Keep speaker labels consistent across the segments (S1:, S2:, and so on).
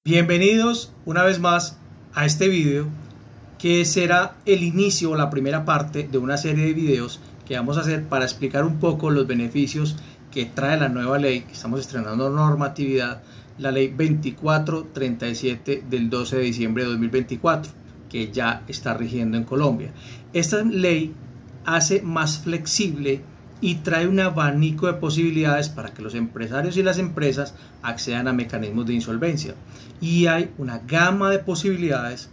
S1: Bienvenidos una vez más a este video que será el inicio o la primera parte de una serie de videos que vamos a hacer para explicar un poco los beneficios que trae la nueva ley que estamos estrenando normatividad, la ley 2437 del 12 de diciembre de 2024 que ya está rigiendo en Colombia. Esta ley hace más flexible y trae un abanico de posibilidades para que los empresarios y las empresas accedan a mecanismos de insolvencia, y hay una gama de posibilidades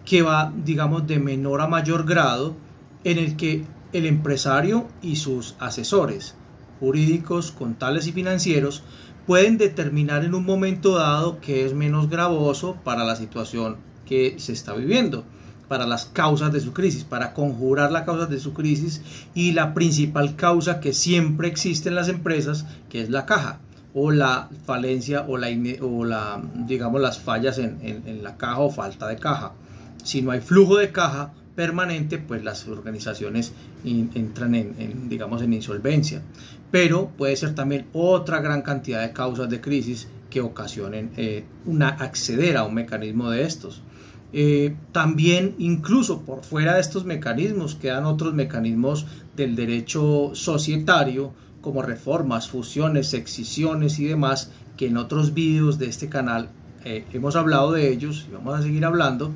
S1: que va, digamos, de menor a mayor grado, en el que el empresario y sus asesores jurídicos, contables y financieros pueden determinar en un momento dado que es menos gravoso para la situación que se está viviendo, para las causas de su crisis, para conjurar las causas de su crisis, y la principal causa que siempre existe en las empresas, que es la caja, o la falencia o digamos, las fallas en la caja o falta de caja. Si no hay flujo de caja permanente, pues las organizaciones entran digamos, en insolvencia. Pero puede ser también otra gran cantidad de causas de crisis que ocasionen acceder a un mecanismo de estos. También, incluso por fuera de estos mecanismos, quedan otros mecanismos del derecho societario, como reformas, fusiones, excisiones y demás, que en otros vídeos de este canal hemos hablado de ellos y vamos a seguir hablando,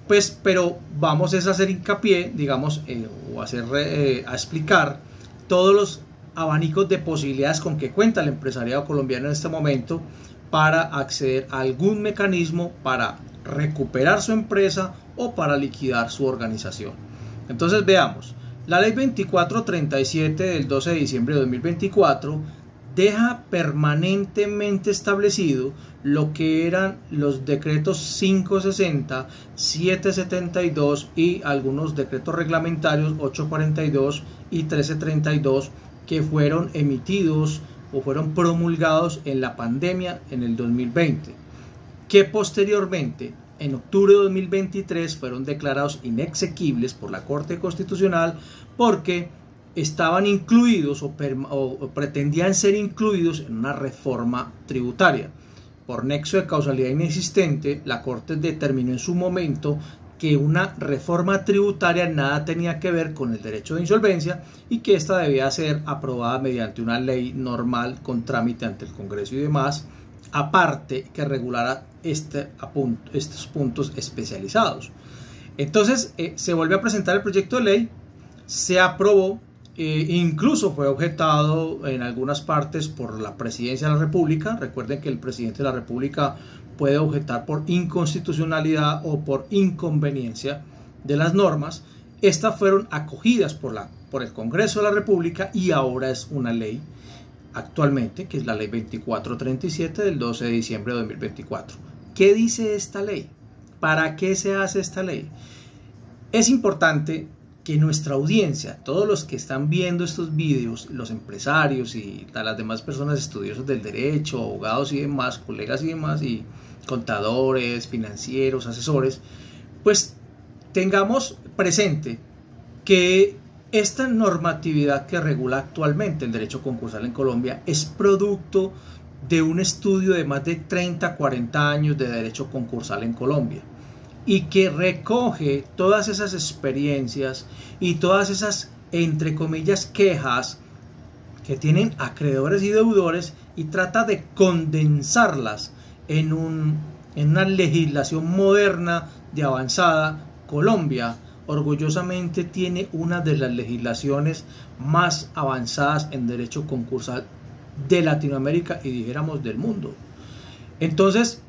S1: pues, pero vamos a hacer hincapié, digamos, a explicar todos los abanicos de posibilidades con que cuenta el empresariado colombiano en este momento para acceder a algún mecanismo para recuperar su empresa o para liquidar su organización. Entonces veamos, la ley 2437 del 12 de diciembre de 2024 deja permanentemente establecido lo que eran los decretos 560, 772 y algunos decretos reglamentarios 842 y 1332 que fueron emitidos o fueron promulgados en la pandemia en el 2020, que posteriormente, en octubre de 2023, fueron declarados inexequibles por la Corte Constitucional porque estaban incluidos o pretendían ser incluidos en una reforma tributaria. Por nexo de causalidad inexistente, la Corte determinó en su momento que una reforma tributaria nada tenía que ver con el derecho de insolvencia y que ésta debía ser aprobada mediante una ley normal con trámite ante el Congreso y demás, aparte que regulara estos puntos especializados. Entonces se volvió a presentar el proyecto de ley, se aprobó, incluso fue objetado en algunas partes por la Presidencia de la República. Recuerden que el presidente de la República puede objetar por inconstitucionalidad o por inconveniencia de las normas. Estas fueron acogidas por el Congreso de la República y ahora es una ley actualmente, que es la ley 2437 del 12 de diciembre de 2024. ¿Qué dice esta ley? ¿Para qué se hace esta ley? Es importante que nuestra audiencia, todos los que están viendo estos vídeos, los empresarios y las demás personas estudiosas del derecho, abogados y demás, colegas y demás, y contadores, financieros, asesores, pues tengamos presente que esta normatividad que regula actualmente el derecho concursal en Colombia es producto de un estudio de más de 30-40 años de derecho concursal en Colombia, y que recoge todas esas experiencias y todas esas, entre comillas, quejas que tienen acreedores y deudores, y trata de condensarlas en una legislación moderna de avanzada. Colombia orgullosamente tiene una de las legislaciones más avanzadas en derecho concursal de Latinoamérica y dijéramos del mundo. Entonces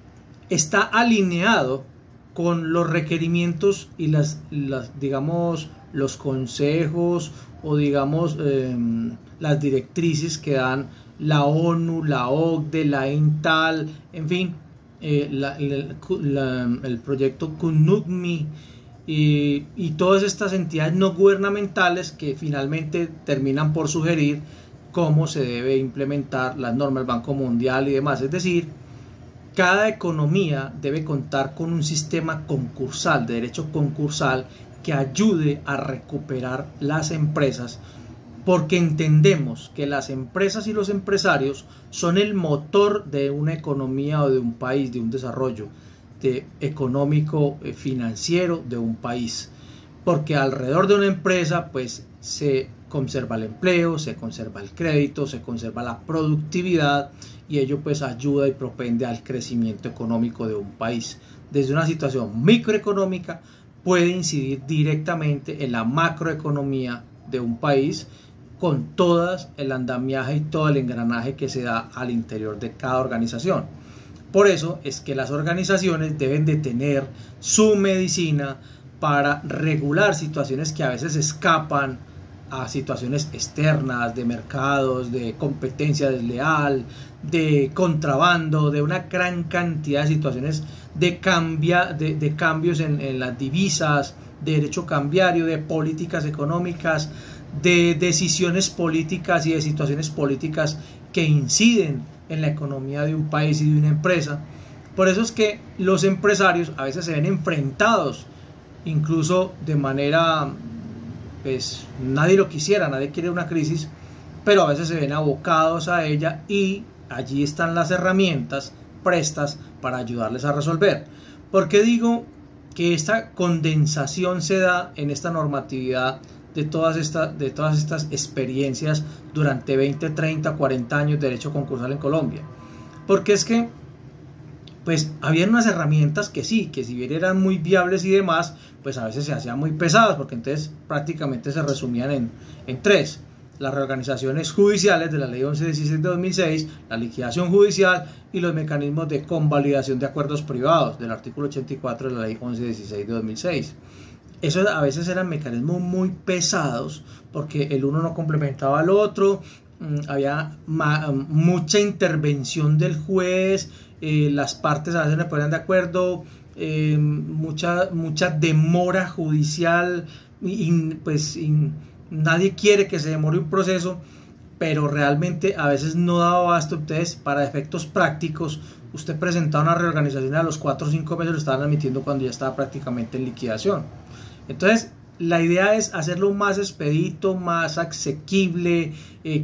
S1: está alineado con los requerimientos y digamos, los consejos o digamos las directrices que dan la ONU, la OCDE, la INTAL, en fin, el proyecto CUNUCMI y todas estas entidades no gubernamentales que finalmente terminan por sugerir cómo se debe implementar las normas del Banco Mundial y demás. Es decir, cada economía debe contar con un sistema concursal, de derecho concursal, que ayude a recuperar las empresas porque entendemos que las empresas y los empresarios son el motor de una economía o de un país, de un desarrollo económico, financiero de un país, porque alrededor de una empresa pues se conserva el empleo, se conserva el crédito, se conserva la productividad, y ello pues ayuda y propende al crecimiento económico de un país. Desde una situación microeconómica puede incidir directamente en la macroeconomía de un país, con todo el andamiaje y todo el engranaje que se da al interior de cada organización. Por eso es que las organizaciones deben de tener su medicina para regular situaciones que a veces escapan a situaciones externas, de mercados, de competencia desleal, de contrabando, de una gran cantidad de situaciones de cambios en las divisas, de derecho cambiario, de políticas económicas, de decisiones políticas y de situaciones políticas que inciden en la economía de un país y de una empresa. Por eso es que los empresarios a veces se ven enfrentados, incluso de manera, pues nadie lo quisiera, nadie quiere una crisis, pero a veces se ven abocados a ella, y allí están las herramientas prestas para ayudarles a resolver. ¿Por qué digo que esta condensación se da en esta normatividad de todas estas experiencias durante 20, 30, 40 años de derecho concursal en Colombia? Porque es que pues habían unas herramientas que sí, que si bien eran muy viables y demás, pues a veces se hacían muy pesadas, porque entonces prácticamente se resumían en tres: las reorganizaciones judiciales de la ley 1116 de 2006, la liquidación judicial y los mecanismos de convalidación de acuerdos privados del artículo 84 de la ley 1116 de 2006. Esos a veces eran mecanismos muy pesados, porque el uno no complementaba al otro, había mucha intervención del juez, las partes a veces no ponían de acuerdo, mucha demora judicial, nadie quiere que se demore un proceso, pero realmente a veces no daba abasto. Entonces, para efectos prácticos, usted presentaba una reorganización y a los 4 o 5 meses lo estaban admitiendo cuando ya estaba prácticamente en liquidación. Entonces, la idea es hacerlo más expedito, más asequible,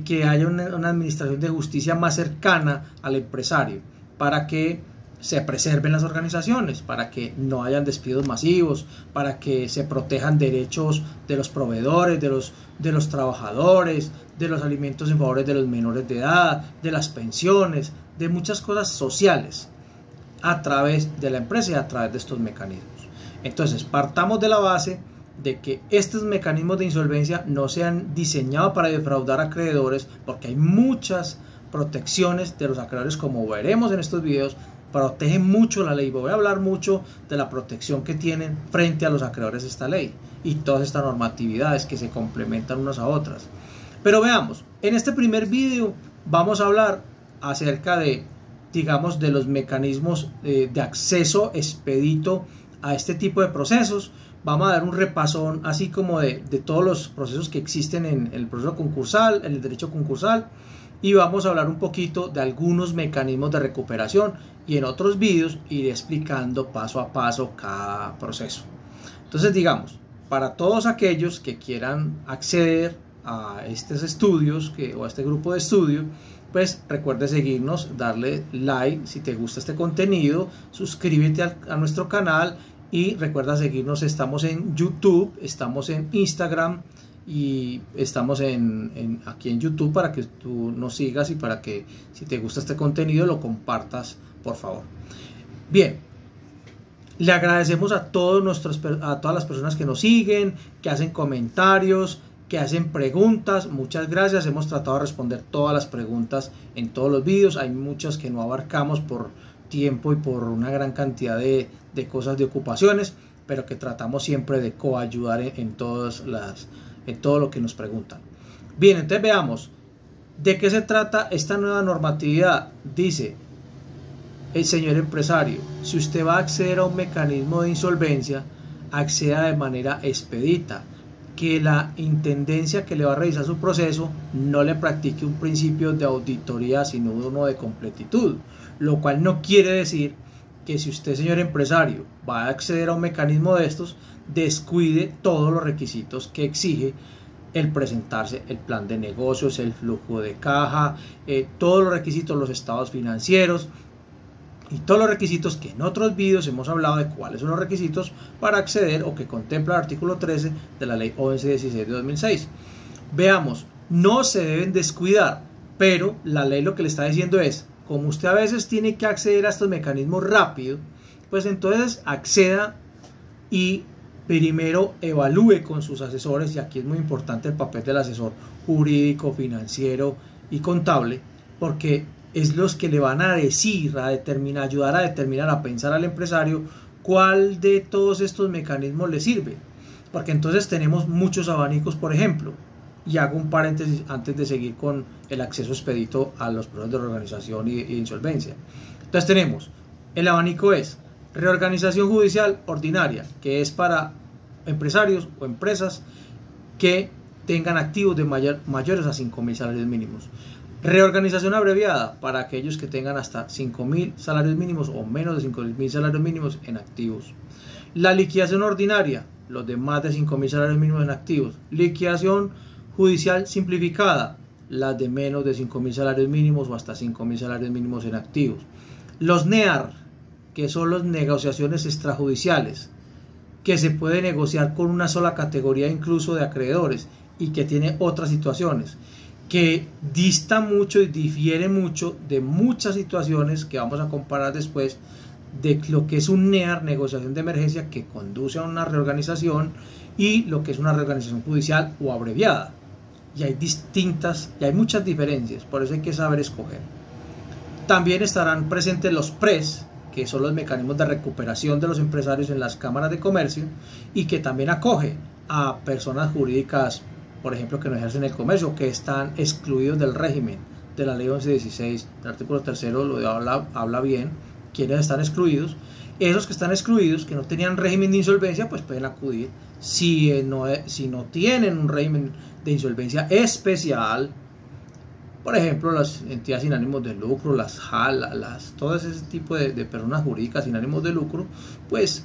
S1: que haya una administración de justicia más cercana al empresario, para que se preserven las organizaciones, para que no hayan despidos masivos, para que se protejan derechos de los proveedores, de los trabajadores, de los alimentos en favor de los menores de edad, de las pensiones, de muchas cosas sociales a través de la empresa y a través de estos mecanismos. Entonces, partamos de la base de que estos mecanismos de insolvencia no se han diseñado para defraudar a acreedores, porque hay muchas protecciones de los acreedores, como veremos en estos videos. Protege mucho la ley. Voy a hablar mucho de la protección que tienen frente a los acreedores esta ley y todas estas normatividades que se complementan unas a otras. Pero veamos, en este primer video vamos a hablar acerca de, digamos, de los mecanismos de acceso expedito a este tipo de procesos. Vamos a dar un repasón así como de todos los procesos que existen en el proceso concursal, en el derecho concursal, y vamos a hablar un poquito de algunos mecanismos de recuperación, y en otros vídeos iré explicando paso a paso cada proceso. Entonces, digamos, para todos aquellos que quieran acceder a estos estudios o a este grupo de estudio, pues recuerde seguirnos, darle like si te gusta este contenido, suscríbete a nuestro canal y recuerda seguirnos. Estamos en YouTube, estamos en Instagram y estamos aquí en YouTube, para que tú nos sigas y para que, si te gusta este contenido, lo compartas, por favor. Bien, le agradecemos a todas las personas que nos siguen, que hacen comentarios, que hacen preguntas. Muchas gracias. Hemos tratado de responder todas las preguntas en todos los vídeos. Hay muchas que no abarcamos por tiempo y por una gran cantidad de cosas, de ocupaciones, pero que tratamos siempre de coayudar en todo lo que nos preguntan. Bien, entonces veamos de qué se trata esta nueva normatividad. Dice: el señor empresario, si usted va a acceder a un mecanismo de insolvencia, acceda de manera expedita, que la intendencia que le va a revisar su proceso no le practique un principio de auditoría, sino uno de completitud, lo cual no quiere decir que si usted, señor empresario, va a acceder a un mecanismo de estos, descuide todos los requisitos que exige el presentarse el plan de negocios, el flujo de caja, todos los requisitos, los estados financieros y todos los requisitos que en otros vídeos hemos hablado de cuáles son los requisitos para acceder o que contempla el artículo 13 de la ley 1116 de 2006. Veamos, no se deben descuidar, pero la ley lo que le está diciendo es, como usted a veces tiene que acceder a estos mecanismos rápido, pues entonces acceda y primero evalúe con sus asesores, y aquí es muy importante el papel del asesor jurídico, financiero y contable, porque es los que le van a decir, a determinar, ayudar a determinar, a pensar al empresario cuál de todos estos mecanismos le sirve, porque entonces tenemos muchos abanicos, por ejemplo, y hago un paréntesis antes de seguir con el acceso expedito a los procesos de reorganización y insolvencia. Entonces tenemos, el abanico es reorganización judicial ordinaria, que es para empresarios o empresas que tengan activos de mayores a 5.000 salarios mínimos. Reorganización abreviada, para aquellos que tengan hasta 5.000 salarios mínimos o menos de 5.000 salarios mínimos en activos. La liquidación ordinaria, los de más de 5.000 salarios mínimos en activos. Liquidación judicial simplificada, las de menos de 5.000 salarios mínimos o hasta 5.000 salarios mínimos en activos. Los NEAR, que son las negociaciones extrajudiciales, que se puede negociar con una sola categoría incluso de acreedores y que tiene otras situaciones, que dista mucho y difiere mucho de muchas situaciones que vamos a comparar después de lo que es un NEAR, negociación de emergencia, que conduce a una reorganización, y lo que es una reorganización judicial o abreviada. Y hay muchas diferencias, por eso hay que saber escoger. También estarán presentes los PRES, que son los mecanismos de recuperación de los empresarios en las cámaras de comercio, y que también acoge a personas jurídicas, por ejemplo, que no ejercen el comercio, que están excluidos del régimen de la ley 1116, el artículo 3 lo habla bien, quienes están excluidos. Esos que están excluidos, que no tenían régimen de insolvencia, pues pueden acudir. Si no tienen un régimen de insolvencia especial, por ejemplo, las entidades sin ánimos de lucro, las JAL, todo ese tipo de personas jurídicas sin ánimos de lucro, pues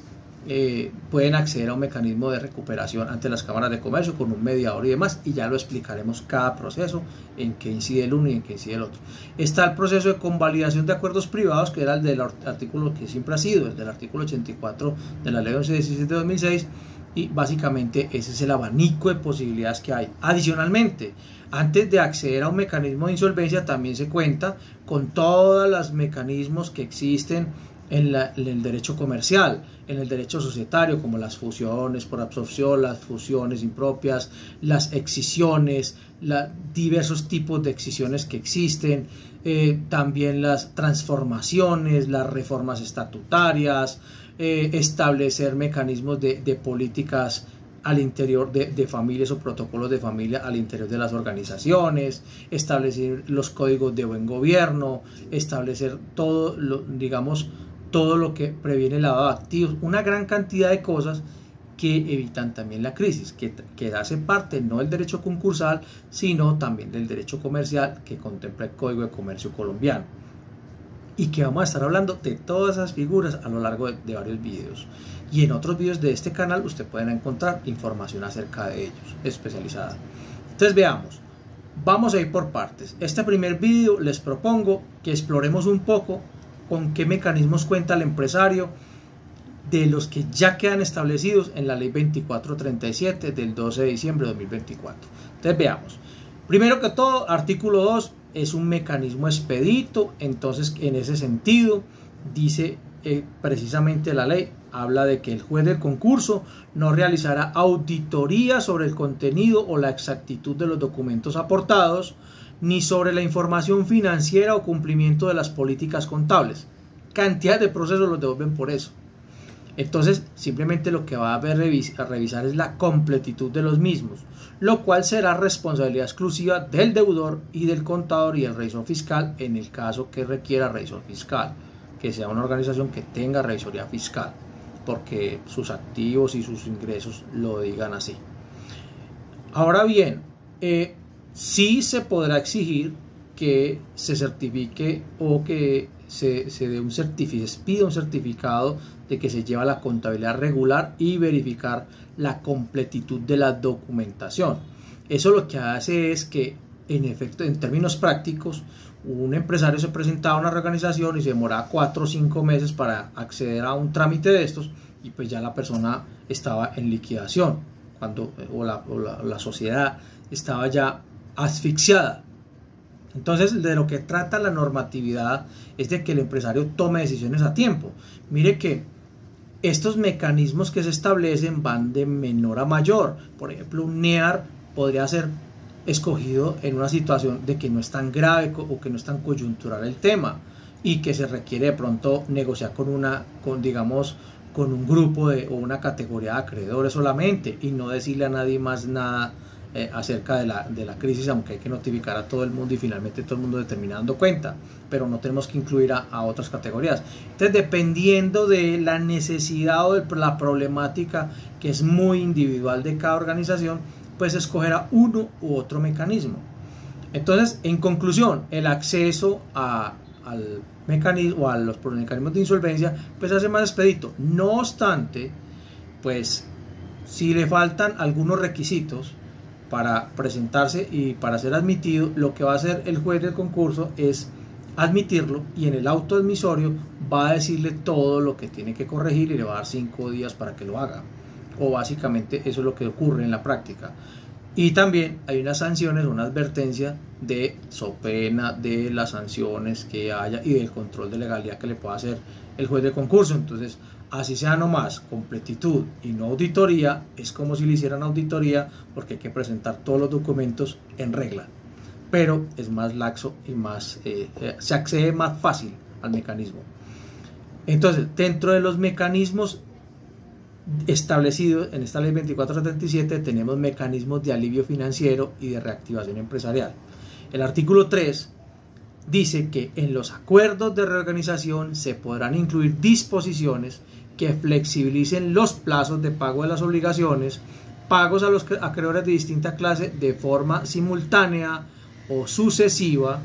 S1: pueden acceder a un mecanismo de recuperación ante las cámaras de comercio con un mediador y demás, y ya lo explicaremos cada proceso, en qué incide el uno y en qué incide el otro. Está el proceso de convalidación de acuerdos privados, que era el del artículo que siempre ha sido, el del artículo 84 de la ley 1117 de 2006, y básicamente ese es el abanico de posibilidades que hay. Adicionalmente, antes de acceder a un mecanismo de insolvencia, también se cuenta con todos los mecanismos que existen en el derecho comercial, en el derecho societario, como las fusiones por absorción, las fusiones impropias, las excisiones, diversos tipos de excisiones que existen, también las transformaciones, las reformas estatutarias, establecer mecanismos de políticas al interior de familias o protocolos de familia al interior de las organizaciones, establecer los códigos de buen gobierno, establecer todo lo que previene el lavado de activos, una gran cantidad de cosas que evitan también la crisis, que hace parte no del derecho concursal, sino también del derecho comercial que contempla el Código de Comercio colombiano, y que vamos a estar hablando de todas esas figuras a lo largo de varios videos. Y en otros videos de este canal usted pueden encontrar información acerca de ellos, especializada. Entonces veamos, vamos a ir por partes. Este primer video les propongo que exploremos un poco con qué mecanismos cuenta el empresario de los que ya quedan establecidos en la ley 2437 del 12 de diciembre de 2024. Entonces veamos, primero que todo, artículo 2 es un mecanismo expedito. Entonces en ese sentido dice precisamente la ley, habla de que el juez del concurso no realizará auditoría sobre el contenido o la exactitud de los documentos aportados, ni sobre la información financiera o cumplimiento de las políticas contables. Cantidad de procesos los devuelven por eso. Entonces simplemente lo que va a revisar es la completitud de los mismos, lo cual será responsabilidad exclusiva del deudor y del contador y el revisor fiscal, en el caso que requiera revisor fiscal, que sea una organización que tenga revisoría fiscal, porque sus activos y sus ingresos lo digan así. Ahora bien, sí se podrá exigir que se certifique o que se dé pida un certificado de que se lleva la contabilidad regular y verificar la completitud de la documentación. Eso lo que hace es que, en efecto, en términos prácticos, un empresario se presentaba a una reorganización y se demoraba 4 o 5 meses para acceder a un trámite de estos, y pues ya la persona estaba en liquidación, la sociedad estaba ya asfixiada. Entonces, de lo que trata la normatividad es de que el empresario tome decisiones a tiempo. Mire que estos mecanismos que se establecen van de menor a mayor. Por ejemplo, un NEAR podría ser escogido en una situación de que no es tan grave o que no es tan coyuntural el tema, y que se requiere de pronto negociar con un grupo o una categoría de acreedores solamente, y no decirle a nadie más nada acerca de la crisis, aunque hay que notificar a todo el mundo y finalmente todo el mundo termina dando cuenta, pero no tenemos que incluir a otras categorías. Entonces, dependiendo de la necesidad o de la problemática, que es muy individual de cada organización, pues escogerá uno u otro mecanismo. Entonces, en conclusión, el acceso al mecanismo, a los mecanismos de insolvencia, pues hace más expedito. No obstante, pues si le faltan algunos requisitos para presentarse y para ser admitido, lo que va a hacer el juez del concurso es admitirlo, y en el auto admisorio va a decirle todo lo que tiene que corregir y le va a dar 5 días para que lo haga. O básicamente eso es lo que ocurre en la práctica. Y también hay unas sanciones, una advertencia de so pena de las sanciones que haya y del control de legalidad que le pueda hacer el juez de concurso. Entonces, así sea nomás completitud y no auditoría, es como si le hicieran auditoría, porque hay que presentar todos los documentos en regla, pero es más laxo y se accede más fácil al mecanismo. Entonces, dentro de los mecanismos establecidos en esta ley 2477 tenemos mecanismos de alivio financiero y de reactivación empresarial. El artículo 3 dice que en los acuerdos de reorganización se podrán incluir disposiciones que flexibilicen los plazos de pago de las obligaciones, pagos a los acreedores de distinta clase de forma simultánea o sucesiva,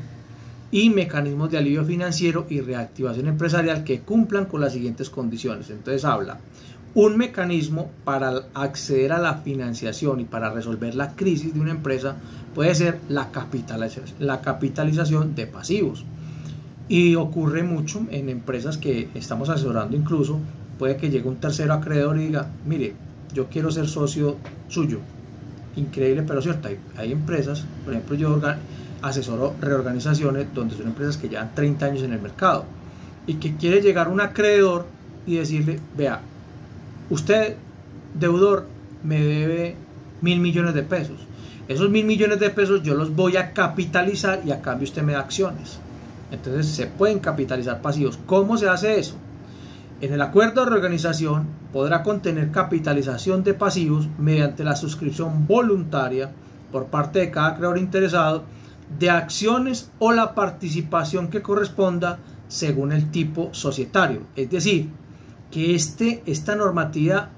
S1: y mecanismos de alivio financiero y reactivación empresarial que cumplan con las siguientes condiciones. Entonces habla un mecanismo para acceder a la financiación y para resolver la crisis de una empresa. Puede ser la capitalización de pasivos, y ocurre mucho en empresas que estamos asesorando. Incluso puede que llegue un tercero acreedor y diga: mire, yo quiero ser socio suyo. Increíble, pero cierto. Hay empresas, por ejemplo, yo asesoro reorganizaciones donde son empresas que llevan 30 años en el mercado, y que quiere llegar un acreedor y decirle: vea, usted, deudor, me debe 1.000 millones de pesos. Esos 1.000 millones de pesos yo los voy a capitalizar y a cambio usted me da acciones. Entonces se pueden capitalizar pasivos. ¿Cómo se hace eso? En el acuerdo de reorganización podrá contener capitalización de pasivos mediante la suscripción voluntaria por parte de cada acreedor interesado de acciones o la participación que corresponda según el tipo societario. Es decir, que esta normativa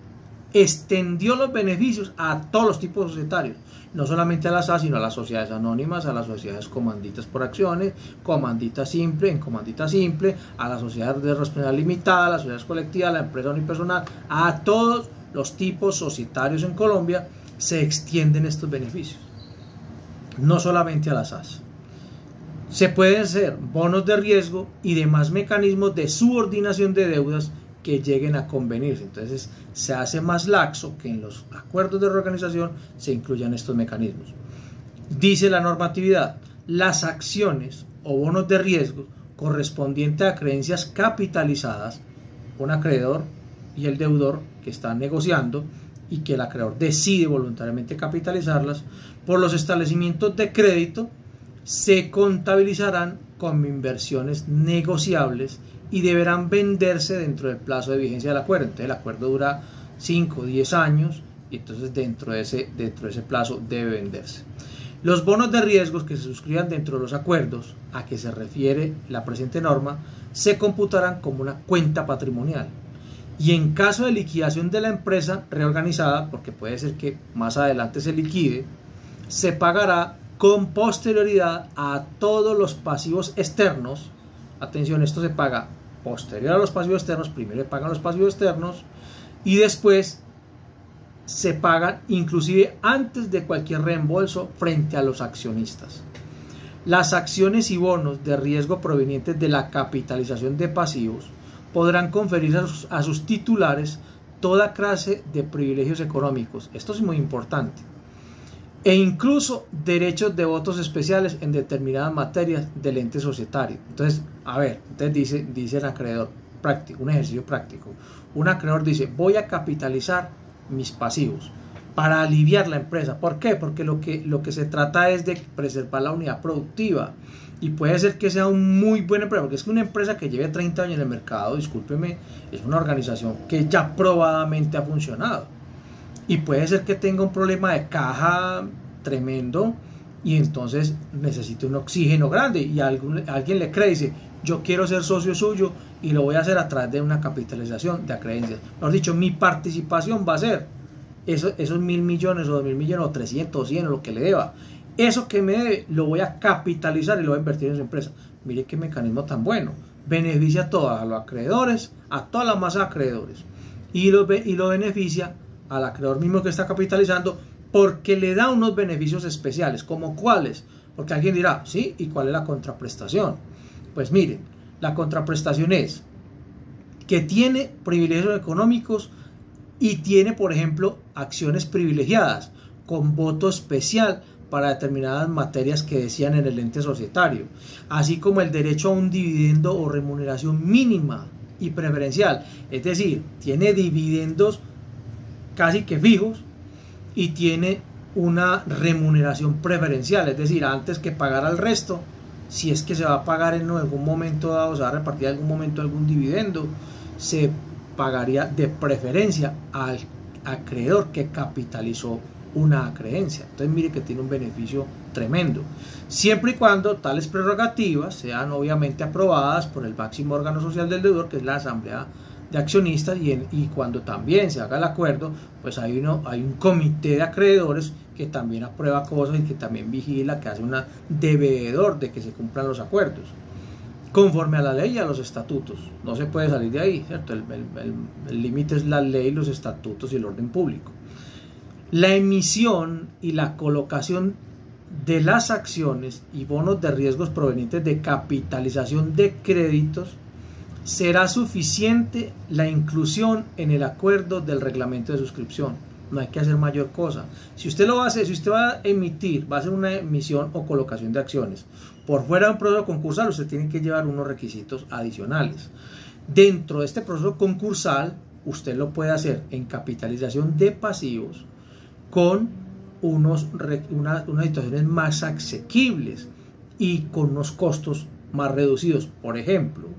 S1: extendió los beneficios a todos los tipos societarios, no solamente a las SAS, sino a las sociedades anónimas, a las sociedades comanditas por acciones, comandita simple, a las sociedades de responsabilidad limitada, a las sociedades colectivas, a la empresa unipersonal, a todos los tipos societarios en Colombia se extienden estos beneficios, no solamente a las SAS. Se pueden hacer bonos de riesgo y demás mecanismos de subordinación de deudas que lleguen a convenirse. Entonces se hace más laxo que en los acuerdos de reorganización se incluyan estos mecanismos. Dice la normatividad: las acciones o bonos de riesgo correspondientes a creencias capitalizadas, un acreedor y el deudor que están negociando, y que el acreedor decide voluntariamente capitalizarlas, por los establecimientos de crédito se contabilizarán como inversiones negociables y deberán venderse dentro del plazo de vigencia del acuerdo. Entonces el acuerdo dura 5 o 10 años, y entonces dentro de ese plazo debe venderse. Los bonos de riesgos que se suscriban dentro de los acuerdos a que se refiere la presente norma se computarán como una cuenta patrimonial, y en caso de liquidación de la empresa reorganizada, porque puede ser que más adelante se liquide, se pagará con posterioridad a todos los pasivos externos. Atención, esto se paga posterior a los pasivos externos. Primero le pagan los pasivos externos y después se pagan inclusive antes de cualquier reembolso frente a los accionistas. Las acciones y bonos de riesgo provenientes de la capitalización de pasivos podrán conferir a sus titulares toda clase de privilegios económicos. Esto es muy importante. E incluso derechos de votos especiales en determinadas materias del ente societario. Entonces, a ver, entonces dice el acreedor práctico, un ejercicio práctico. Un acreedor dice, voy a capitalizar mis pasivos para aliviar la empresa. ¿Por qué? Porque lo que se trata es de preservar la unidad productiva. Y puede ser que sea un muy buen empresa, porque es que una empresa que lleve 30 años en el mercado, discúlpeme, es una organización que ya probadamente ha funcionado. Y puede ser que tenga un problema de caja tremendo y entonces necesite un oxígeno grande y alguien le cree y dice, yo quiero ser socio suyo y lo voy a hacer a través de una capitalización de acreencias. Mejor dicho, mi participación va a ser esos 1.000 millones o 2.000 millones o 300 o 100 o lo que le deba. Eso que me debe lo voy a capitalizar y lo voy a invertir en su empresa. Mire qué mecanismo tan bueno. Beneficia a todos, a los acreedores, a toda la masa de acreedores. Y lo beneficia al acreedor mismo que está capitalizando porque le da unos beneficios especiales. ¿Como cuáles? Porque alguien dirá, sí, ¿y cuál es la contraprestación? Pues miren, la contraprestación es que tiene privilegios económicos y tiene, por ejemplo, acciones privilegiadas con voto especial para determinadas materias que decían en el ente societario, así como el derecho a un dividendo o remuneración mínima y preferencial, es decir, tiene dividendos casi que fijos y tiene una remuneración preferencial, es decir, antes que pagar al resto, si es que se va a pagar en algún momento dado, se va a repartir en algún momento algún dividendo, se pagaría de preferencia al acreedor que capitalizó una acreencia. Entonces mire que tiene un beneficio tremendo, siempre y cuando tales prerrogativas sean obviamente aprobadas por el máximo órgano social del deudor, que es la asamblea de accionistas, y cuando también se haga el acuerdo, pues hay un comité de acreedores que también aprueba cosas y que también vigila, que hace una devedor de que se cumplan los acuerdos conforme a la ley y a los estatutos. No se puede salir de ahí, ¿cierto? El límite es la ley, los estatutos y el orden público. La emisión y la colocación de las acciones y bonos de riesgos provenientes de capitalización de créditos será suficiente la inclusión en el acuerdo del reglamento de suscripción. No hay que hacer mayor cosa. Si usted lo hace, si usted va a emitir, va a hacer una emisión o colocación de acciones por fuera de un proceso concursal, usted tiene que llevar unos requisitos adicionales. Dentro de este proceso concursal, usted lo puede hacer en capitalización de pasivos con unas situaciones más asequibles y con unos costos más reducidos. Por ejemplo,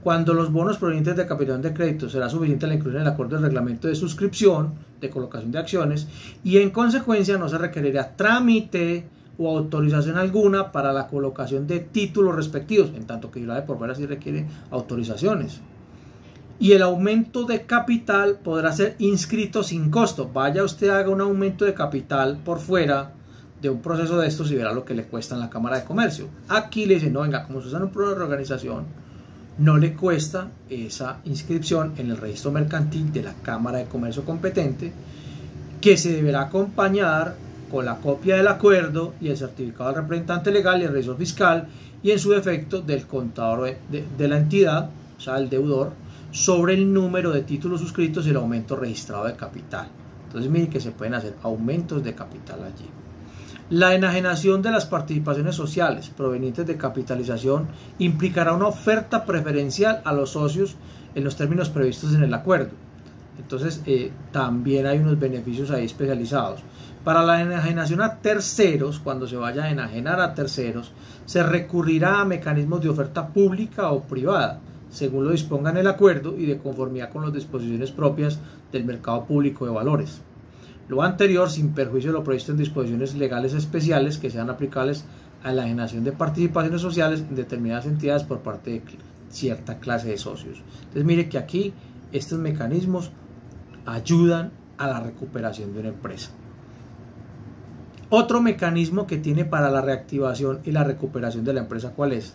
S1: cuando los bonos provenientes de capitalización de crédito será suficiente la inclusión en el acuerdo del reglamento de suscripción, de colocación de acciones, y en consecuencia no se requerirá trámite o autorización alguna para la colocación de títulos respectivos, en tanto que la de por fuera sí requiere autorizaciones. Y el aumento de capital podrá ser inscrito sin costo. Vaya usted, haga un aumento de capital por fuera de un proceso de estos y verá lo que le cuesta en la Cámara de Comercio. Aquí le dicen, no, venga, como se usa en un proceso de reorganización, no le cuesta esa inscripción en el registro mercantil de la Cámara de Comercio competente, que se deberá acompañar con la copia del acuerdo y el certificado del representante legal y el revisor fiscal, y en su defecto del contador de la entidad, o sea, el deudor, sobre el número de títulos suscritos y el aumento registrado de capital. Entonces miren que se pueden hacer aumentos de capital allí. La enajenación de las participaciones sociales provenientes de capitalización implicará una oferta preferencial a los socios en los términos previstos en el acuerdo. Entonces también hay unos beneficios ahí especializados. Para la enajenación a terceros, cuando se vaya a enajenar a terceros, se recurrirá a mecanismos de oferta pública o privada, según lo disponga en el acuerdo y de conformidad con las disposiciones propias del mercado público de valores. Lo anterior sin perjuicio de lo previsto en disposiciones legales especiales que sean aplicables a la enajenación de participaciones sociales en determinadas entidades por parte de cierta clase de socios. Entonces mire que aquí estos mecanismos ayudan a la recuperación de una empresa. Otro mecanismo que tiene para la reactivación y la recuperación de la empresa, ¿cuál es?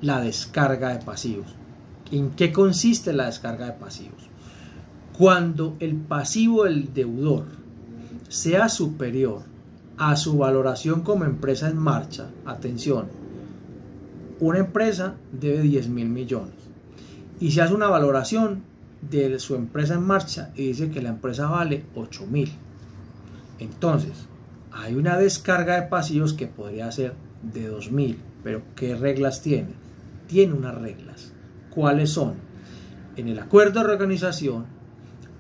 S1: La descarga de pasivos. ¿En qué consiste la descarga de pasivos? Cuando el pasivo del deudor sea superior a su valoración como empresa en marcha, atención, una empresa debe 10.000 millones y se hace una valoración de su empresa en marcha y dice que la empresa vale 8.000, entonces hay una descarga de pasivos que podría ser de 2.000, pero ¿qué reglas tiene? Tiene unas reglas. ¿Cuáles son? En el acuerdo de reorganización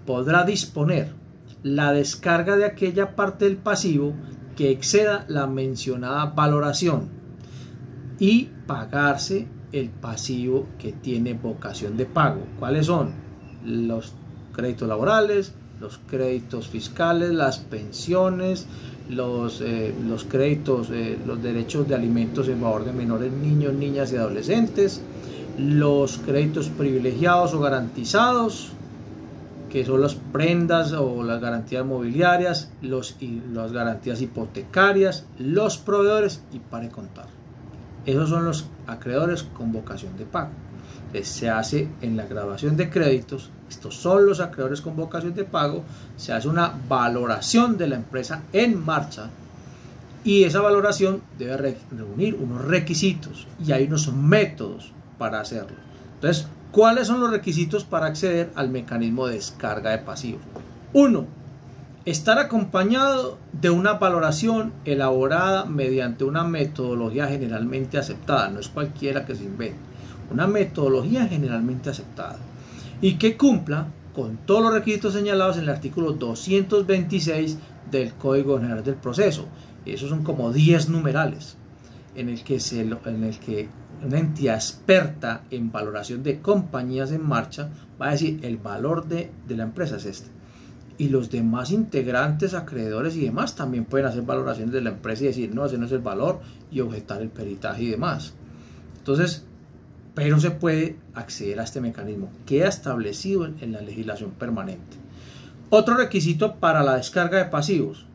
S1: podrá disponer la descarga de aquella parte del pasivo que exceda la mencionada valoración y pagarse el pasivo que tiene vocación de pago. ¿Cuáles son? Los créditos laborales, los créditos fiscales, las pensiones, los créditos, los derechos de alimentos en favor de menores, niños, niñas y adolescentes, los créditos privilegiados o garantizados, que son las prendas o las garantías mobiliarias, las garantías hipotecarias, los proveedores y para de contar. Esos son los acreedores con vocación de pago. Entonces, se hace en la graduación de créditos, estos son los acreedores con vocación de pago, se hace una valoración de la empresa en marcha y esa valoración debe reunir unos requisitos y hay unos métodos para hacerlo. Entonces, ¿cuáles son los requisitos para acceder al mecanismo de descarga de pasivos? 1. Estar acompañado de una valoración elaborada mediante una metodología generalmente aceptada, no es cualquiera que se invente, una metodología generalmente aceptada y que cumpla con todos los requisitos señalados en el artículo 226 del Código General del Proceso. Esos son como 10 numerales en el que una entidad experta en valoración de compañías en marcha va a decir el valor de la empresa es este. Y los demás integrantes, acreedores y demás también pueden hacer valoraciones de la empresa y decir no, ese no es el valor y objetar el peritaje y demás. Entonces, pero se puede acceder a este mecanismo, queda establecido en la legislación permanente. Otro requisito para la descarga de pasivos: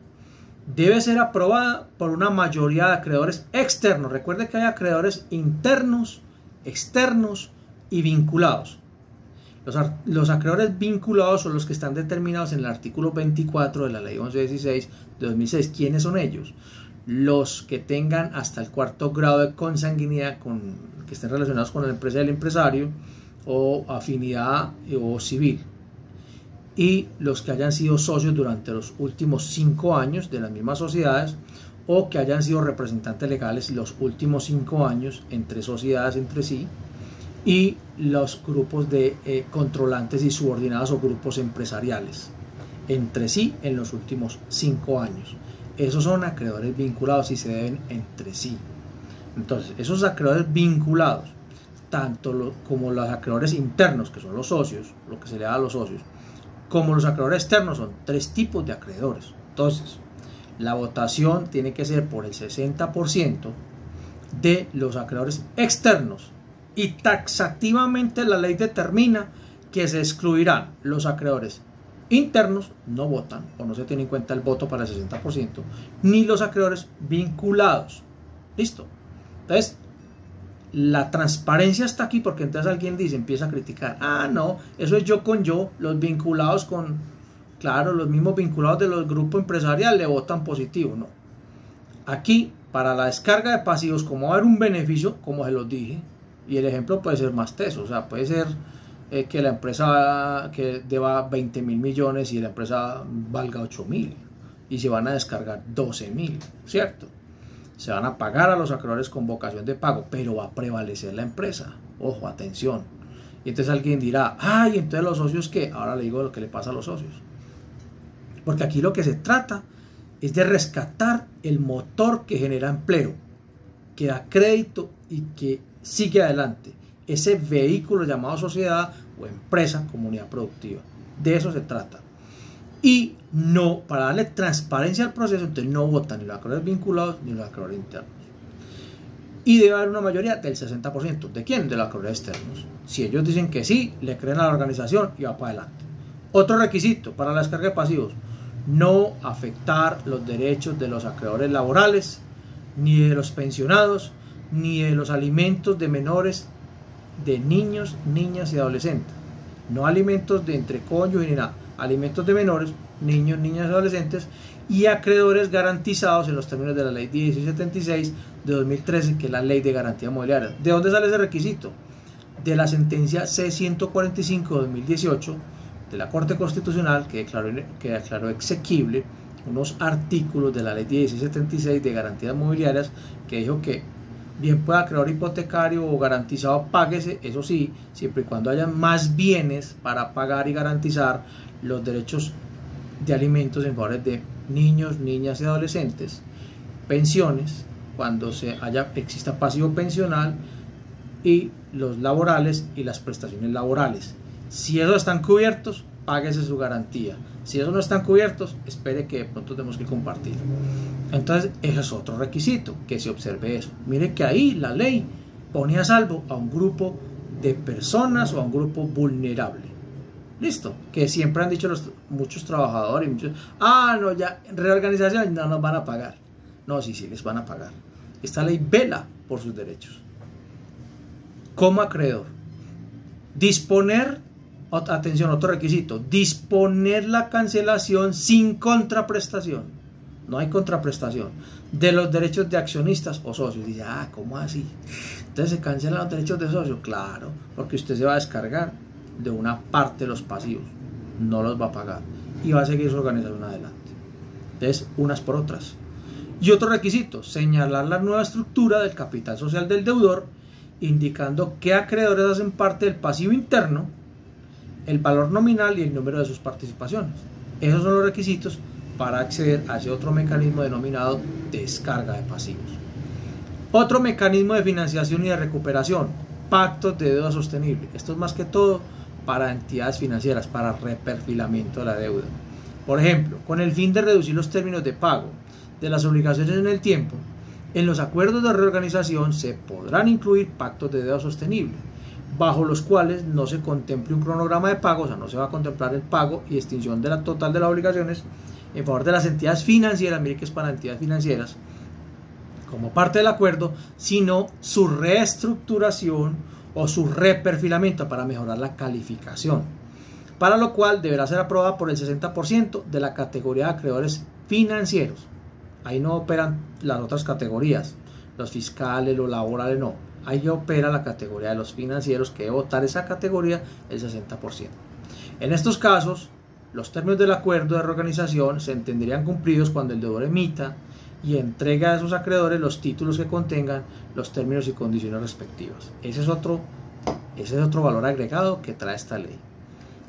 S1: debe ser aprobada por una mayoría de acreedores externos. Recuerde que hay acreedores internos, externos y vinculados. Los acreedores vinculados son los que están determinados en el artículo 24 de la ley 1116 de 2006. ¿Quiénes son ellos? Los que tengan hasta el 4º grado de consanguinidad, que estén relacionados con la empresa del empresario, o afinidad o civil, y los que hayan sido socios durante los últimos 5 años de las mismas sociedades, o que hayan sido representantes legales los últimos 5 años entre sociedades entre sí, y los grupos de controlantes y subordinados o grupos empresariales entre sí en los últimos 5 años. Esos son acreedores vinculados y se deben entre sí. Entonces, esos acreedores vinculados, tanto como los acreedores internos, que son los socios, lo que se le da a los socios, como los acreedores externos, son 3 tipos de acreedores. Entonces, la votación tiene que ser por el 60% de los acreedores externos y taxativamente la ley determina que se excluirán los acreedores internos, no votan o no se tiene en cuenta el voto para el 60%, ni los acreedores vinculados. ¿Listo? Entonces, la transparencia está aquí porque entonces alguien empieza a criticar, no, eso es yo con yo, los vinculados con, claro, los mismos vinculados de los grupos empresariales le votan positivo. No, aquí para la descarga de pasivos, como va a haber un beneficio, como se los dije, y el ejemplo puede ser más teso, o sea, puede ser que la empresa que deba 20.000 millones y la empresa valga 8.000 y se van a descargar 12.000, ¿cierto? Se van a pagar a los acreedores con vocación de pago, pero va a prevalecer la empresa. Ojo, atención. Y entonces alguien dirá, y entonces los socios, ¿qué? Ahora le digo lo que le pasa a los socios. Porque aquí lo que se trata es de rescatar el motor que genera empleo, que da crédito y que sigue adelante. Ese vehículo llamado sociedad o empresa, comunidad productiva. De eso se trata. Y no, para darle transparencia al proceso, entonces no votan ni los acreedores vinculados ni los acreedores internos. Y debe haber una mayoría del 60%. ¿De quién? De los acreedores externos. Si ellos dicen que sí, le creen a la organización y va para adelante. Otro requisito para la descarga de pasivos: no afectar los derechos de los acreedores laborales, ni de los pensionados, ni de los alimentos de menores, de niños, niñas y adolescentes. No alimentos de entre cónyuges ni nada. alimentos de menores, niños, niñas y adolescentes, y acreedores garantizados en los términos de la ley 1676 de 2013, que es la ley de garantía mobiliaria. ¿De dónde sale ese requisito? De la sentencia C-145 de 2018 de la Corte Constitucional, que declaró exequible unos artículos de la ley 1676 de garantías mobiliarias, que dijo que bien pueda acreedor hipotecario o garantizado páguese, eso sí, siempre y cuando haya más bienes para pagar y garantizar los derechos de alimentos en favor de niños, niñas y adolescentes, pensiones, cuando exista pasivo pensional, y los laborales y las prestaciones laborales. Si esos están cubiertos, páguese su garantía. Si esos no están cubiertos, espere que de pronto tenemos que compartir. Entonces, ese es otro requisito, que se observe eso. Mire que ahí la ley pone a salvo a un grupo de personas o a un grupo vulnerable. Listo, que siempre han dicho muchos trabajadores, no, ya, reorganización, no nos van a pagar. No, sí les van a pagar. Esta ley vela por sus derechos. Como acreedor, disponer, atención, otro requisito, disponer la cancelación sin contraprestación, no hay contraprestación, de los derechos de accionistas o socios. Dice, ¿cómo así? Entonces se cancelan los derechos de socios. Claro, porque usted se va a descargar de una parte de los pasivos, no los va a pagar y va a seguir su organización adelante. Entonces, unas por otras. Y otro requisito, señalar la nueva estructura del capital social del deudor, indicando qué acreedores hacen parte del pasivo interno, el valor nominal y el número de sus participaciones. Esos son los requisitos para acceder a ese otro mecanismo denominado descarga de pasivos. Otro mecanismo de financiación y de recuperación, pactos de deuda sostenible. Esto es más que todo para entidades financieras, para reperfilamiento de la deuda. Por ejemplo, con el fin de reducir los términos de pago de las obligaciones en el tiempo, en los acuerdos de reorganización se podrán incluir pactos de deuda sostenible, bajo los cuales no se contemple un cronograma de pago, o sea, no se va a contemplar el pago y extinción de la total de las obligaciones en favor de las entidades financieras, mire que es para entidades financieras, como parte del acuerdo, sino su reestructuración o su reperfilamiento para mejorar la calificación, para lo cual deberá ser aprobada por el 60% de la categoría de acreedores financieros. Ahí no operan las otras categorías, los fiscales, los laborales, no. Ahí opera la categoría de los financieros, que debe votar esa categoría el 60%. En estos casos, los términos del acuerdo de reorganización se entenderían cumplidos cuando el deudor emita y entrega a sus acreedores los títulos que contengan los términos y condiciones respectivas. Ese es otro valor agregado que trae esta ley.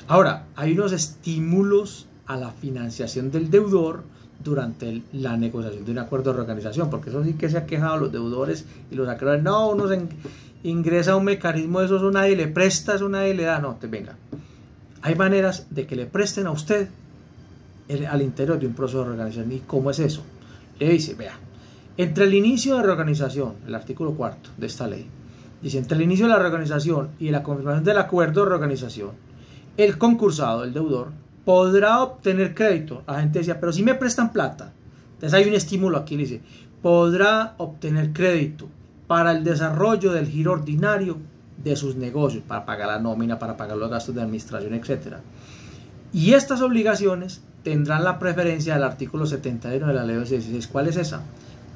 S1: Ahora, hay unos estímulos a la financiación del deudor durante la negociación de un acuerdo de reorganización, porque eso sí que se ha quejado los deudores y los acreedores. No, uno ingresa a un mecanismo de eso nadie le presta, eso nadie le da. No, venga. Hay maneras de que le presten a usted al interior de un proceso de reorganización. ¿Y cómo es eso? Le dice, vea, entre el inicio de reorganización, el artículo 4 de esta ley, dice, entre el inicio de la reorganización y la confirmación del acuerdo de reorganización, el concursado, el deudor, podrá obtener crédito. La gente decía, pero si me prestan plata. Entonces hay un estímulo aquí, le dice, podrá obtener crédito para el desarrollo del giro ordinario de sus negocios, para pagar la nómina, para pagar los gastos de administración, etc. Y estas obligaciones tendrán la preferencia del artículo 71 de la ley 16. ¿Cuál es esa?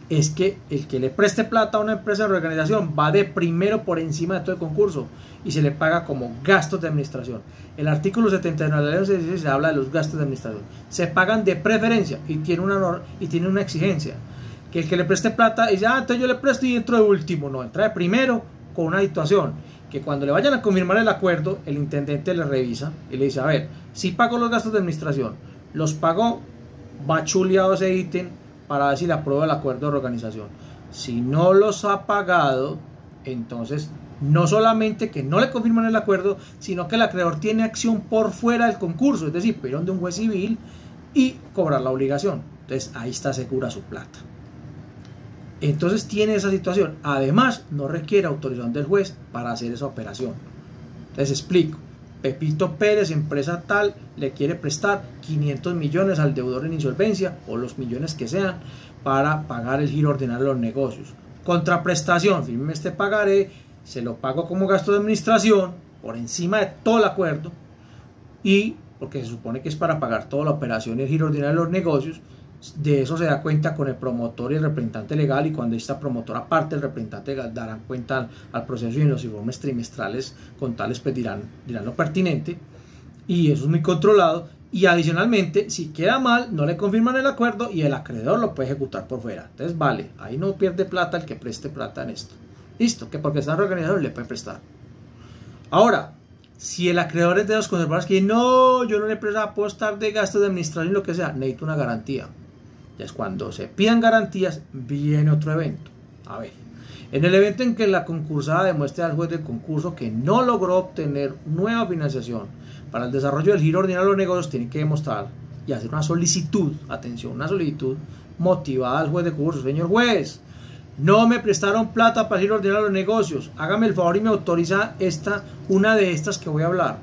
S1: Es que el que le preste plata a una empresa de reorganización va de primero por encima de todo el concurso y se le paga como gastos de administración. El artículo 71 de la ley 16 se habla de los gastos de administración. Se pagan de preferencia y tiene una exigencia. Que el que le preste plata dice, entonces yo le presto y entro de último. No, entra de primero con una situación. Que cuando le vayan a confirmar el acuerdo, el intendente le revisa y le dice, a ver, si pago los gastos de administración, los pagó, va chuleado ese ítem para ver si le aprueba el acuerdo de reorganización. Si no los ha pagado, entonces no solamente que no le confirman el acuerdo, sino que el acreedor tiene acción por fuera del concurso, es decir, puede ir donde un juez civil y cobrar la obligación. Entonces ahí está segura su plata. Entonces tiene esa situación. Además, no requiere autorización del juez para hacer esa operación. Les explico. Pepito Pérez, empresa tal, le quiere prestar 500 millones al deudor en insolvencia, o los millones que sean, para pagar el giro ordinario de los negocios. Contraprestación, firme este pagaré, se lo pago como gasto de administración, por encima de todo el acuerdo, y porque se supone que es para pagar toda la operación y el giro ordinario de los negocios. De eso se da cuenta con el promotor y el representante legal, y cuando esta promotora parte, el representante legal darán cuenta al proceso, y en los informes trimestrales contables pues dirán lo pertinente, y eso es muy controlado. Y adicionalmente, si queda mal, no le confirman el acuerdo y el acreedor lo puede ejecutar por fuera. Entonces vale, ahí no pierde plata el que preste plata en esto. Listo, que porque están reorganizados le puede prestar. Ahora, si el acreedor es de los conservadores que no, yo no le presto, puedo estar de gastos de administración y lo que sea, necesito una garantía. Es cuando se pidan garantías, viene otro evento. A ver, en el evento en que la concursada demuestre al juez del concurso que no logró obtener nueva financiación para el desarrollo del giro ordinario de los negocios, tiene que demostrar y hacer una solicitud, atención, una solicitud motivada al juez de concurso. Señor juez, no me prestaron plata para el giro ordinario de los negocios, hágame el favor y me autoriza una de estas que voy a hablar.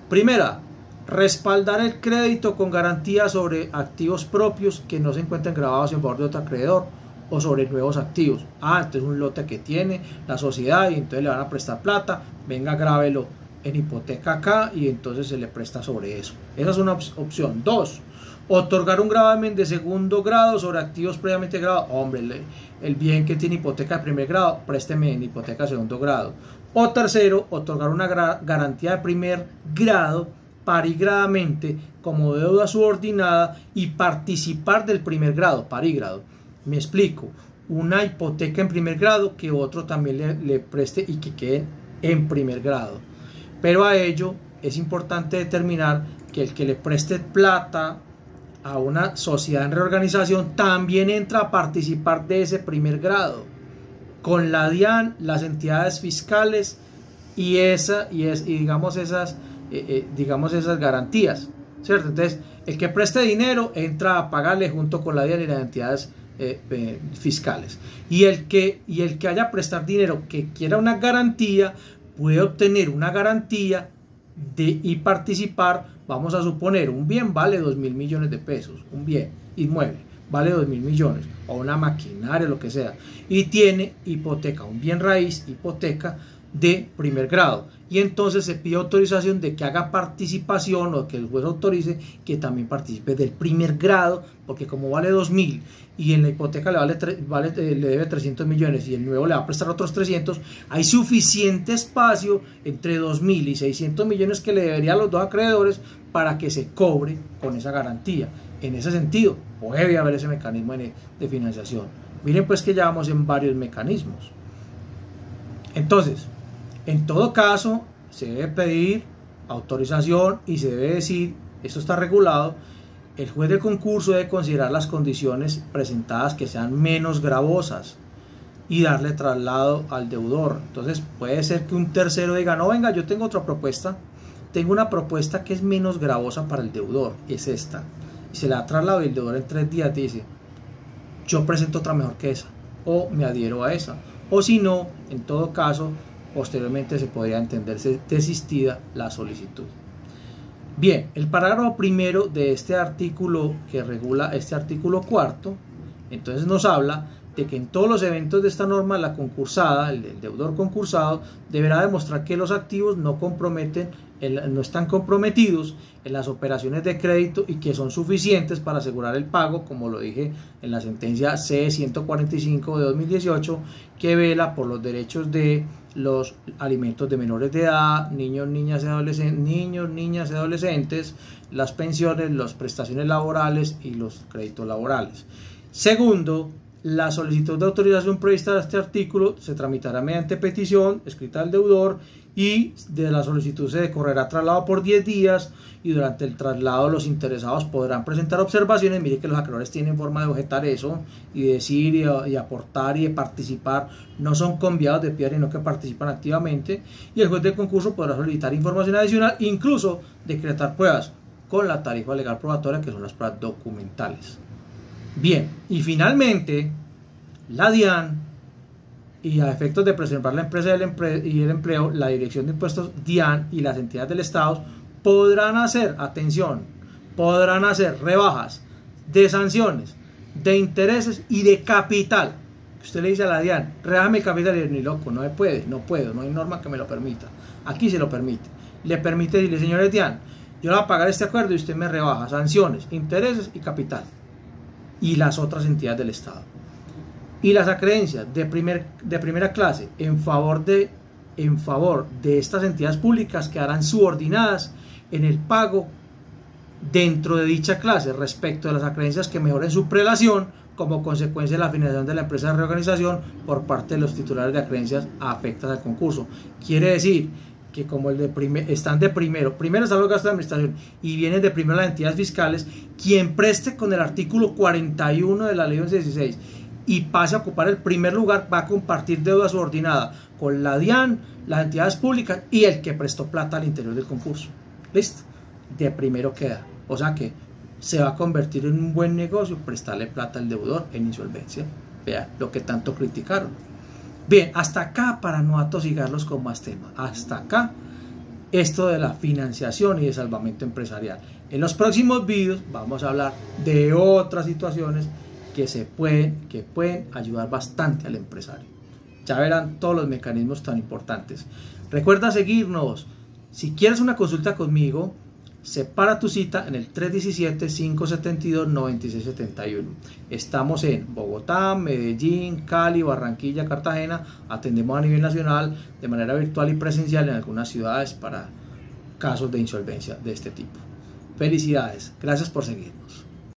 S1: Primera, respaldar el crédito con garantía sobre activos propios que no se encuentren grabados en favor de otro acreedor o sobre nuevos activos. Entonces un lote que tiene la sociedad y entonces le van a prestar plata, venga, grábelo en hipoteca acá y entonces se le presta sobre eso. Esa es una opción. 2. Otorgar un gravamen de segundo grado sobre activos previamente grabados. Hombre, el bien que tiene hipoteca de primer grado, présteme en hipoteca de segundo grado. O tercero, otorgar una garantía de primer grado parígradamente como deuda subordinada y participar del primer grado, parígrado. Me explico, una hipoteca en primer grado que otro también le preste y que quede en primer grado. Pero a ello es importante determinar que el que le preste plata a una sociedad en reorganización también entra a participar de ese primer grado con la DIAN, las entidades fiscales y digamos esas garantías, ¿cierto? Entonces el que preste dinero entra a pagarle junto con la DIAN y las entidades fiscales, y el que haya prestar dinero que quiera una garantía puede obtener una garantía y participar. Vamos a suponer, un bien vale 2.000 millones de pesos, un bien inmueble vale 2.000 millones, o una maquinaria, lo que sea, y tiene hipoteca, un bien raíz, hipoteca de primer grado, y entonces se pide autorización de que haga participación, o que el juez autorice que también participe del primer grado, porque como vale 2.000 y en la hipoteca le debe 300 millones y el nuevo le va a prestar otros 300, hay suficiente espacio entre 2.000 y 600 millones que le debería a los dos acreedores para que se cobre con esa garantía. En ese sentido puede haber ese mecanismo de financiación. Miren pues que ya vamos en varios mecanismos. Entonces, en todo caso, se debe pedir autorización y se debe decir, esto está regulado, el juez de concurso debe considerar las condiciones presentadas que sean menos gravosas y darle traslado al deudor. Entonces puede ser que un tercero diga, no, venga, yo tengo otra propuesta, tengo una propuesta que es menos gravosa para el deudor, es esta, y se le da traslado y el deudor en 3 días dice, yo presento otra mejor que esa, o me adhiero a esa, o si no, en todo caso, posteriormente se podría entenderse desistida la solicitud. Bien, el parágrafo primero de este artículo que regula este artículo cuarto, entonces nos habla de que en todos los eventos de esta norma, la concursada, el deudor concursado, deberá demostrar que los activos no están comprometidos en las operaciones de crédito y que son suficientes para asegurar el pago, como lo dije en la sentencia C-145 de 2018, que vela por los derechos de los alimentos de menores de edad, niños, niñas y adolescentes, las pensiones, las prestaciones laborales y los créditos laborales. Segundo, la solicitud de autorización prevista de este artículo se tramitará mediante petición escrita al deudor y de la solicitud se decorrerá traslado por 10 días y durante el traslado los interesados podrán presentar observaciones. Mire que los acreedores tienen forma de objetar eso y decir y aportar y de participar, no son conviados de piedra sino que participan activamente, y el juez del concurso podrá solicitar información adicional, incluso decretar pruebas con la tarifa legal probatoria, que son las pruebas documentales. Bien, y finalmente la DIAN, y a efectos de preservar la empresa y el empleo, la Dirección de Impuestos DIAN y las entidades del Estado podrán hacer, atención, podrán hacer rebajas de sanciones, de intereses y de capital. Usted le dice a la DIAN, rebájame el capital, y dice, ni loco, no se puede, no puedo, no hay norma que me lo permita. Aquí se lo permite. Le permite decirle, señores DIAN, yo le voy a pagar este acuerdo y usted me rebaja sanciones, intereses y capital, y las otras entidades del Estado. Y las acreencias de primera clase en favor de estas entidades públicas quedarán subordinadas en el pago dentro de dicha clase respecto de las acreencias que mejoren su prelación como consecuencia de la finalización de la empresa de reorganización por parte de los titulares de acreencias afectas al concurso. Quiere decir que como están de primero están los gastos de administración y vienen de primero las entidades fiscales, quien preste con el artículo 41 de la ley 1116 y pase a ocupar el primer lugar va a compartir deuda subordinada con la DIAN, las entidades públicas y el que prestó plata al interior del concurso. ¿Listo? De primero queda. O sea que se va a convertir en un buen negocio prestarle plata al deudor en insolvencia. Vean lo que tanto criticaron. Bien, hasta acá, para no atosigarlos con más temas, hasta acá esto de la financiación y de salvamento empresarial. En los próximos vídeos vamos a hablar de otras situaciones que pueden ayudar bastante al empresario. Ya verán todos los mecanismos tan importantes. Recuerda seguirnos. Si quieres una consulta conmigo, separa tu cita en el 317-572-9671. Estamos en Bogotá, Medellín, Cali, Barranquilla, Cartagena. Atendemos a nivel nacional de manera virtual y presencial en algunas ciudades para casos de insolvencia de este tipo. Felicidades. Gracias por seguirnos.